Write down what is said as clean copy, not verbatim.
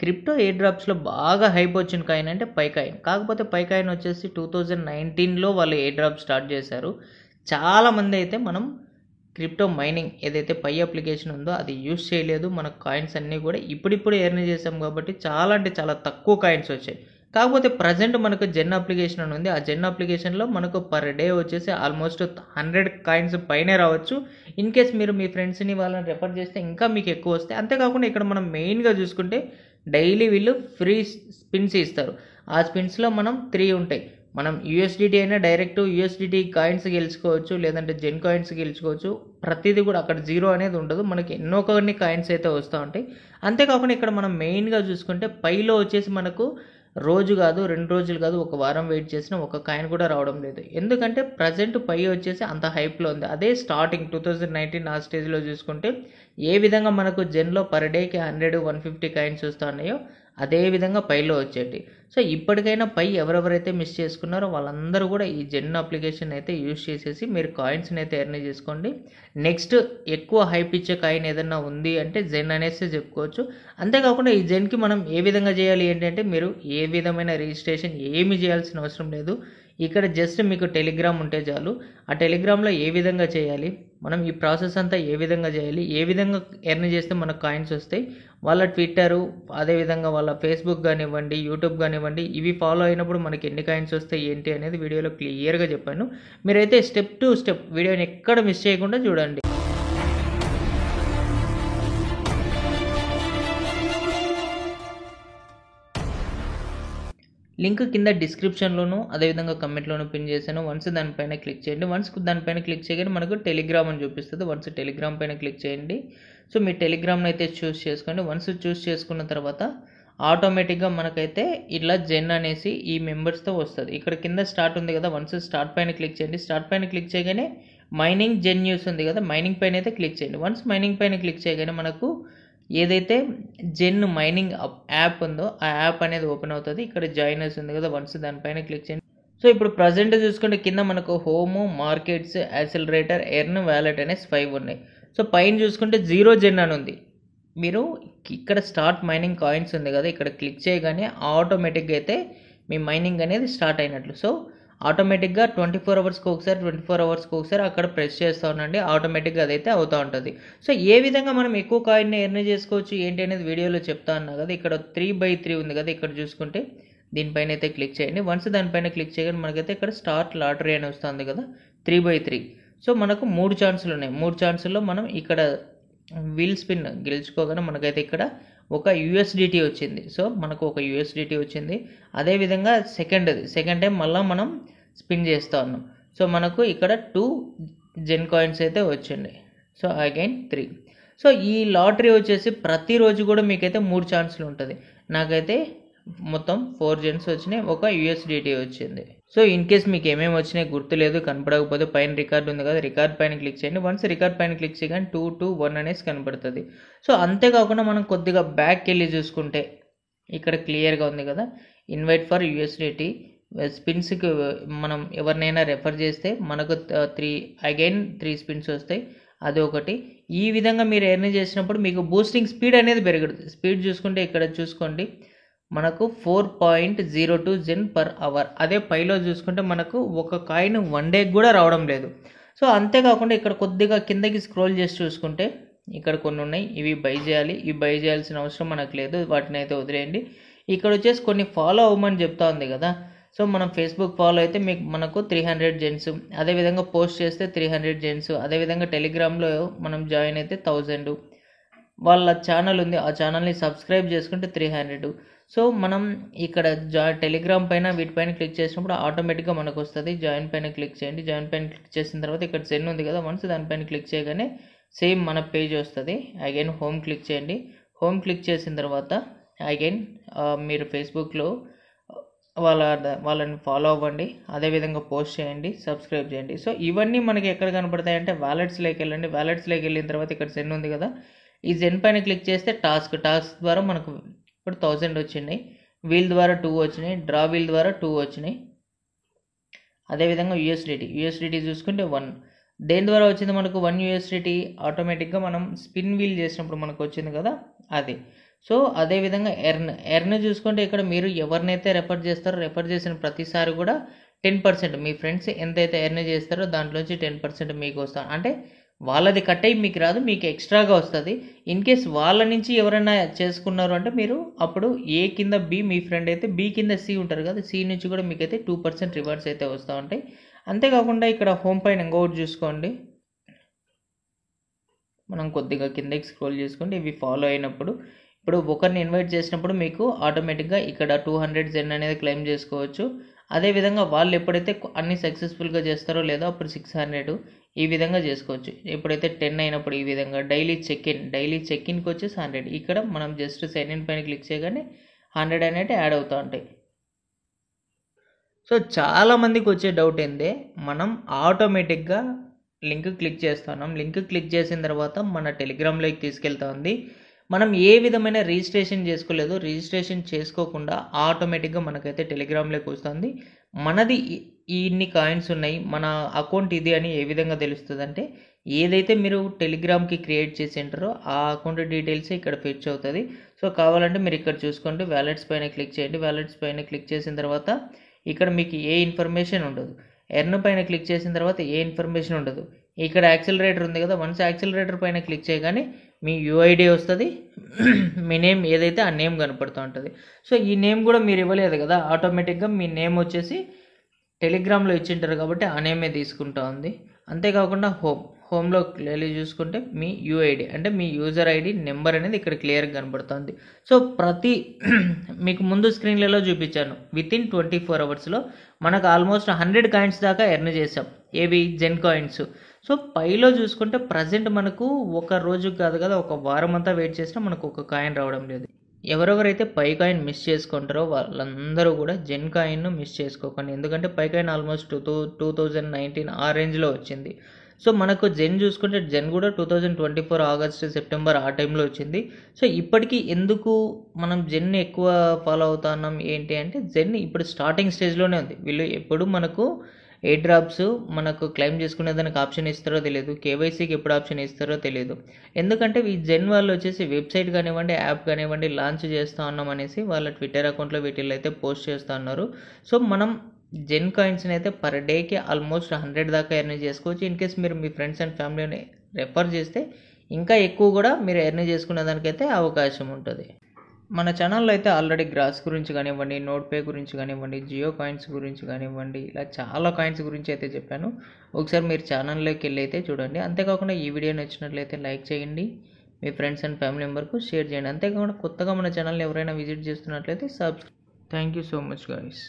Crypto air డ్రాప్స్లో బాగా hype వచ్చిన coin అంటే పై కాయిన్. కాకపోతే పై కాయిన్ వచ్చేసి 2019లో వాళ్ళు ఎయిర్ డ్రాప్ స్టార్ట్ చేశారు. చాలామంది అయితే మనం క్రిప్టో మైనింగ్ ఏదైతే పై అప్లికేషన్ ఉందో అది యూస్ చేయలేదు. మన కాయిన్స్ అన్నీ కూడా ఇప్పుడిప్పుడు ఎర్న్ చేసాం కాబట్టి చాలా అంటే చాలా తక్కువ కాయిన్స్ వచ్చాయి. కాకపోతే ప్రజెంట్ మనకు జెన్ అప్లికేషన్ అని ఉంది. ఆ జెన్ అప్లికేషన్లో మనకు పర్ డే వచ్చేసి ఆల్మోస్ట్ 100 కాయిన్స్ పైనే రావచ్చు. ఇన్ కేస్ మీరు మీ ఫ్రెండ్స్ని వాళ్ళని రెఫర్ చేస్తే ఇంకా మీకు ఎక్కువ వస్తాయి. అంతేకాకుండా ఇక్కడ మనం మెయిన్గా చూసుకుంటే డైలీ వీళ్ళు ఫ్రీ స్పిన్స్ ఇస్తారు. ఆ స్పిన్స్లో మనం 3 ఉంటాయి. మనం యూఎస్డిటీ అయినా డైరెక్ట్ యూఎస్డిటీ కాయిన్స్ గెలుచుకోవచ్చు, లేదంటే జెన్ కాయిన్స్ గెలుచుకోవచ్చు. ప్రతిదీ కూడా అక్కడ జీరో అనేది ఉండదు. మనకి ఎన్నో కొన్ని కాయిన్స్ అయితే వస్తూ ఉంటాయి. అంతేకాకుండా ఇక్కడ మనం మెయిన్గా చూసుకుంటే పైలో వచ్చేసి మనకు రోజు కాదు, 2 రోజులు కాదు, ఒక వారం వెయిట్ చేసినా ఒక కాయిన్ కూడా రావడం లేదు. ఎందుకంటే ప్రజెంట్ పై వచ్చేసి అంత హైప్లో ఉంది. అదే స్టార్టింగ్ 2019 ఆ స్టేజ్లో చూసుకుంటే ఏ విధంగా మనకు జెన్లో పర్ డేకి 100-150 కాయిన్స్ వస్తున్నాయో అదే విధంగా పైలో వచ్చేటి. సో ఇప్పటికైనా పై ఎవరెవరైతే మిస్ చేసుకున్నారో వాళ్ళందరూ కూడా ఈ జెన్ అప్లికేషన్ అయితే యూజ్ చేసేసి మీరు కాయిన్స్ని అయితే ఎర్న్ చేసుకోండి. నెక్స్ట్ ఎక్కువ హైప్ ఇచ్చే కాయిన్ ఏదన్నా ఉంది అంటే జెన్ అనేసి చెప్పుకోవచ్చు. అంతేకాకుండా ఈ జెన్కి మనం ఏ విధంగా చేయాలి ఏంటంటే మీరు ఏ విధమైన రిజిస్ట్రేషన్ ఏమి చేయాల్సిన అవసరం లేదు. ఇక్కడ జస్ట్ మీకు టెలిగ్రామ్ ఉంటే చాలు. ఆ టెలిగ్రామ్లో ఏ విధంగా చేయాలి, మనం ఈ ప్రాసెస్ అంతా ఏ విధంగా చేయాలి, ఏ విధంగా ఎర్న్ చేస్తే మనకు కాయిన్స్ వస్తాయి, వాళ్ళ ట్విట్టరు, అదేవిధంగా వాళ్ళ ఫేస్బుక్ కానివ్వండి, యూట్యూబ్ కానివ్వండి, ఇవి ఫాలో అయినప్పుడు మనకి ఎన్ని కాయిన్స్ వస్తాయి ఏంటి అనేది వీడియోలో క్లియర్గా చెప్పాను. మీరైతే స్టెప్ టు స్టెప్ వీడియోని ఎక్కడ మిస్ చేయకుండా చూడండి. లింక్ కింద డిస్క్రిప్షన్లోను అదేవిధంగా కమెంట్లోను పిన్ చేశాను. వన్స్ దానిపైన క్లిక్ చేయండి. వన్స్ దానిపైన క్లిక్ చేయగానే మనకు టెలిగ్రామ్ అని చూపిస్తుంది. వన్స్ టెలిగ్రామ్ పైన క్లిక్ చేయండి. సో మీ టెలిగ్రామ్ని అయితే చూస్ చేసుకోండి. వన్స్ చూస్ చేసుకున్న తర్వాత ఆటోమేటిక్గా మనకైతే ఇలా జెన్ అనేసి ఈ మెంబర్స్తో వస్తుంది. ఇక్కడ కింద స్టార్ట్ ఉంది కదా, వన్స్ స్టార్ట్ పైన క్లిక్ చేయండి. స్టార్ట్ పైన క్లిక్ చేయగానే మైనింగ్ జెన్ న్యూస్ ఉంది కదా, మైనింగ్ పైన అయితే క్లిక్ చేయండి. వన్స్ మైనింగ్ పైన క్లిక్ చేయగానే మనకు ఏదైతే జెన్ మైనింగ్ యాప్ ఉందో ఆ యాప్ అనేది ఓపెన్ అవుతుంది. ఇక్కడ జాయినర్స్ ఉంది కదా, వన్స్ దానిపైన క్లిక్ చేయండి. సో ఇప్పుడు ప్రజెంట్ చూసుకుంటే కింద మనకు home, markets, accelerator, earn, wallet అనేసి 5 ఉన్నాయి. సో పైన చూసుకుంటే 0 జెన్ అని ఉంది. మీరు ఇక్కడ స్టార్ట్ మైనింగ్ కాయిన్స్ ఉంది కదా, ఇక్కడ క్లిక్ చేయగానే ఆటోమేటిక్గా అయితే మీ మైనింగ్ అనేది స్టార్ట్ అయినట్లు. సో ఆటోమేటిక్గా 24 అవర్స్కి ఒకసారి అక్కడ ప్రెస్ చేస్తూ ఉండండి. ఆటోమేటిక్గా అదైతే అవుతూ ఉంటుంది. సో ఏ విధంగా మనం ఎక్కువ కాయిన్ని ఎర్న్ చేసుకోవచ్చు ఏంటి అనేది వీడియోలో చెప్తా ఉన్నా కదా. ఇక్కడ 3/3 ఉంది కదా, ఇక్కడ చూసుకుంటే దీనిపైన అయితే క్లిక్ చేయండి. వన్స్ దానిపైన క్లిక్ చేయగానే మనకైతే ఇక్కడ స్టార్ట్ లాటరీ అని వస్తుంది కదా, 3/3. సో మనకు 3 ఛాన్సులు ఉన్నాయి. 3 ఛాన్సుల్లో మనం ఇక్కడ వీల్ స్పిన్ గెలుచుకోగానే మనకైతే ఇక్కడ ఒక యూఎస్డిటీ వచ్చింది. సో మనకు ఒక యూఎస్డిటీ వచ్చింది. అదేవిధంగా సెకండ్ టైం మళ్ళీ మనం స్పిన్ చేస్తూ ఉన్నాం. సో మనకు ఇక్కడ 2 జెన్ కాయిన్స్ అయితే వచ్చింది. So again 3. సో ఈ లాటరీ వచ్చేసి ప్రతిరోజు కూడా మీకైతే 3 ఛాన్సులు ఉంటుంది. నాకైతే మొత్తం 4 జెన్స్ వచ్చినాయి, ఒక యూఎస్డిటీ వచ్చింది. సో ఇన్ కేస్ మీకు ఏమేమి వచ్చినాయి గుర్తులేదు, కనపడకపోతే పైన రికార్డ్ ఉంది కదా, రికార్డ్ పైన క్లిక్ చేయండి. వన్స్ రికార్డ్ పైన క్లిక్ చేయగానే 2-2-1 అనేసి కనపడుతుంది. సో అంతేకాకుండా మనం కొద్దిగా బ్యాక్కి వెళ్ళి చూసుకుంటే ఇక్కడ క్లియర్గా ఉంది కదా, ఇన్వైట్ ఫర్ యూఎస్డిటీ స్పిన్స్కి మనం ఎవరినైనా రెఫర్ చేస్తే మనకు 3 స్పిన్స్ వస్తాయి. అది ఒకటి. ఈ విధంగా మీరు ఎర్న్ చేసినప్పుడు మీకు బూస్టింగ్ స్పీడ్ అనేది పెరుగుతుంది. స్పీడ్ చూసుకుంటే ఇక్కడ చూసుకోండి మనకు 4.02 జెన్ పర్ అవర్. అదే పైలో చూసుకుంటే మనకు ఒక కాయిన్ 1 డే కూడా రావడం లేదు. సో అంతేకాకుండా ఇక్కడ కొద్దిగా కిందకి స్క్రోల్ చేసి చూసుకుంటే ఇక్కడ కొన్ని ఉన్నాయి, ఇవి బై చేయాలి. ఇవి బై చేయాల్సిన అవసరం మనకు లేదు, వాటిని అయితే వదిలేయండి. ఇక్కడ వచ్చేసి కొన్ని ఫాలో అవ్వమని చెప్తా ఉంది కదా. సో మనం ఫేస్బుక్ ఫాలో అయితే మనకు 300 జెన్స్, అదేవిధంగా పోస్ట్ చేస్తే 300 జెన్స్, అదేవిధంగా టెలిగ్రామ్లో మనం జాయిన్ అయితే 1000, వాళ్ళ ఛానల్ ఉంది ఆ ఛానల్ని సబ్స్క్రైబ్ చేసుకుంటే 300. సో మనం ఇక్కడ టెలిగ్రామ్ పైన వీటిపైన క్లిక్ చేసినప్పుడు ఆటోమేటిక్గా మనకు వస్తుంది. జాయిన్ పైన క్లిక్ చేయండి. జాయిన్ పైన క్లిక్ చేసిన తర్వాత ఇక్కడ జెన్ ఉంది కదా, వన్స్ దానిపైన క్లిక్ చేయగానే సేమ్ మన పేజ్ వస్తుంది. అగైన్ హోమ్ క్లిక్ చేయండి. హోమ్ క్లిక్ చేసిన తర్వాత అగైన్ మీరు ఫేస్బుక్లో వాళ్ళని ఫాలో అవ్వండి, అదేవిధంగా పోస్ట్ చేయండి, సబ్స్క్రైబ్ చేయండి. సో ఇవన్నీ మనకి ఎక్కడ కనపడతాయంటే వ్యాలెట్స్లోకి వెళ్ళండి. వ్యాలెట్స్లోకి వెళ్ళిన తర్వాత ఇక్కడ జెన్ ఉంది కదా, ఈ జెన్ పైన క్లిక్ చేస్తే టాస్క్ ద్వారా మనకు ఇప్పుడు 1000 వచ్చినాయి. వీల్ ద్వారా 2 వచ్చినాయి, డ్రా వీల్ ద్వారా 2 వచ్చినాయి. అదేవిధంగా యూఎస్డిటీ చూసుకుంటే 1. దేని ద్వారా వచ్చింది మనకు 1 యూఎస్డిటీ? ఆటోమేటిక్గా మనం స్పిన్ వీల్ చేసినప్పుడు మనకు వచ్చింది కదా అది. సో అదేవిధంగా ఎర్న్ చూసుకుంటే ఇక్కడ మీరు ఎవరినైతే రెఫర్ చేస్తారో రెఫర్ చేసిన ప్రతిసారి కూడా 10% మీ ఫ్రెండ్స్ ఎంతైతే ఎర్న్ చేస్తారో దాంట్లోంచి 10% మీకు వస్తుంది. అంటే వాళ్ళది కట్ అయ్యి మీకు రాదు, మీకు ఎక్స్ట్రాగా వస్తుంది. ఇన్ కేస్ వాళ్ళ నుంచి ఎవరైనా చేసుకున్నారు అంటే మీరు అప్పుడు ఏ కింద బి, మీ ఫ్రెండ్ అయితే బి కింద సి ఉంటారు కదా, సి నుంచి కూడా మీకైతే 2% రివార్డ్స్ అయితే వస్తూ ఉంటాయి. అంతేకాకుండా ఇక్కడ హోమ్ పైన ఇంకొకటి చూసుకోండి, మనం కొద్దిగా కిందకి స్క్రోల్ చేసుకోండి. ఇవి ఫాలో అయినప్పుడు ఇప్పుడు ఒకరిని ఇన్వైట్ చేసినప్పుడు మీకు ఆటోమేటిక్గా ఇక్కడ 200 జెన్ అనేది క్లెయిమ్ చేసుకోవచ్చు. అదేవిధంగా వాళ్ళు ఎప్పుడైతే అన్ని సక్సెస్ఫుల్గా చేస్తారో లేదో అప్పుడు 600 ఈ విధంగా చేసుకోవచ్చు. ఎప్పుడైతే 10 అయినప్పుడు ఈ విధంగా డైలీ చెక్ ఇన్కి వచ్చేసి 100. ఇక్కడ మనం జస్ట్ సైన్ ఇన్ పైన క్లిక్ చేయగానే 100 అనేది యాడ్ అవుతూ ఉంటాయి. సో చాలామందికి వచ్చే డౌట్ ఏందే, మనం ఆటోమేటిక్గా లింక్ క్లిక్ చేస్తున్నాం, లింక్ క్లిక్ చేసిన తర్వాత మన టెలిగ్రామ్లోకి తీసుకెళ్తా ఉంది. మనం ఏ విధమైన రిజిస్ట్రేషన్ చేసుకోలేదు, రిజిస్ట్రేషన్ చేసుకోకుండా ఆటోమేటిక్గా మనకైతే టెలిగ్రామ్లోకి వస్తుంది. మనది ఇన్ని కాయిన్స్ ఉన్నాయి, మన అకౌంట్ ఇది అని ఏ విధంగా తెలుస్తుంది అంటే, ఏదైతే మీరు టెలిగ్రామ్కి క్రియేట్ చేసి ఉంటారో ఆ అకౌంట్ డీటెయిల్స్ ఇక్కడ ఫెచ్ అవుతుంది. సో కావాలంటే మీరు ఇక్కడ చూసుకోండి, వ్యాలెట్స్ పైన క్లిక్ చేయండి. వ్యాలెట్స్ పైన క్లిక్ చేసిన తర్వాత ఇక్కడ మీకు ఏ ఇన్ఫర్మేషన్ ఉండదు. ఎర్న్ పైన క్లిక్ చేసిన తర్వాత ఏ ఇన్ఫర్మేషన్ ఉండదు. ఇక్కడ యాక్సిలరేటర్ ఉంది కదా, వన్స్ యాక్సిలరేటర్ పైన క్లిక్ చేయగానే మీ యూఐడి వస్తుంది, మీ నేమ్ ఏదైతే ఆ నేమ్ కనపడుతూ ఉంటుంది. సో ఈ నేమ్ కూడా మీరు ఇవ్వలేదు కదా, ఆటోమేటిక్గా మీ నేమ్ వచ్చేసి టెలిగ్రామ్లో ఇచ్చింటారు కాబట్టి ఆ నేమే తీసుకుంటా ఉంది. అంతేకాకుండా హోమ్లో క్లియర్లీ చూసుకుంటే మీ యూఐడి అంటే మీ యూజర్ ఐడి నెంబర్ అనేది ఇక్కడ క్లియర్గా కనబడుతుంది. సో మీకు ముందు స్క్రీన్లలో చూపించాను, వితిన్ 24 అవర్స్లో మనకు ఆల్మోస్ట్ 100 కాయిన్స్ దాకా ఎర్న్ చేసాం. ఏవి జెన్ కాయిన్స్. సో పైలో చూసుకుంటే ప్రజెంట్ మనకు ఒక రోజు కాదు కదా, ఒక వారం అంతా వెయిట్ చేసినా మనకు ఒక కాయిన్ రావడం లేదు. ఎవరెవరైతే పై కాయిన్ మిస్ చేసుకుంటారో వాళ్ళందరూ కూడా జెన్ కాయిన్ను మిస్ చేసుకోకండి. ఎందుకంటే పై కాయిన్ ఆల్మోస్ట్ 2019 ఆ రేంజ్లో వచ్చింది. సో మనకు జెన్ చూసుకుంటే జెన్ కూడా 2024 ఆగస్టు సెప్టెంబర్ ఆ టైంలో వచ్చింది. సో ఇప్పటికీ ఎందుకు మనం జెన్ ఎక్కువ ఫాలో అవుతున్నాం ఏంటి అంటే, జెన్ ఇప్పుడు స్టార్టింగ్ స్టేజ్లోనే ఉంది. వీళ్ళు ఎప్పుడు మనకు ఎయిర్ డ్రాప్స్ మనకు క్లెయిమ్ చేసుకునే దానికి ఆప్షన్ ఇస్తారో తెలియదు, కేవైసీకి ఎప్పుడు ఆప్షన్ ఇస్తారో తెలియదు. ఎందుకంటే ఈ జెన్ వాళ్ళు వచ్చేసి వెబ్సైట్ కానివ్వండి, యాప్ కానివ్వండి లాంచ్ చేస్తూ ఉన్నాం అనేసి వాళ్ళ ట్విట్టర్ అకౌంట్లో వీటిల్లో అయితే పోస్ట్ చేస్తూ ఉన్నారు. సో మనం జెన్ కాయిన్స్ని అయితే పర్ డేకి ఆల్మోస్ట్ 100 దాకా ఎర్న్ చేసుకోవచ్చు. ఇన్ కేస్ మీరు మీ ఫ్రెండ్స్ అండ్ ఫ్యామిలీని రెఫర్ చేస్తే ఇంకా ఎక్కువ కూడా మీరు ఎర్న్ చేసుకునే దానికైతే అవకాశం ఉంటుంది. మన ఛానల్లో అయితే ఆల్రెడీ గ్రాస్ గురించి కానివ్వండి, నోట్ పే గురించి కానివ్వండి, జియో కాయిన్స్ గురించి కానివ్వండి, ఇలా చాలా కాయిన్స్ గురించి అయితే చెప్పాను. ఒకసారి మీరు ఛానల్లోకి వెళ్ళి అయితే చూడండి. అంతేకాకుండా ఈ వీడియో నచ్చినట్లయితే లైక్ చేయండి, మీ ఫ్రెండ్స్ అండ్ ఫ్యామిలీ మెంబర్కు షేర్ చేయండి. అంతేకాకుండా కొత్తగా మన ఛానల్ని ఎవరైనా విజిట్ చేస్తున్నట్లయితే subscribe. Thank you so much guys.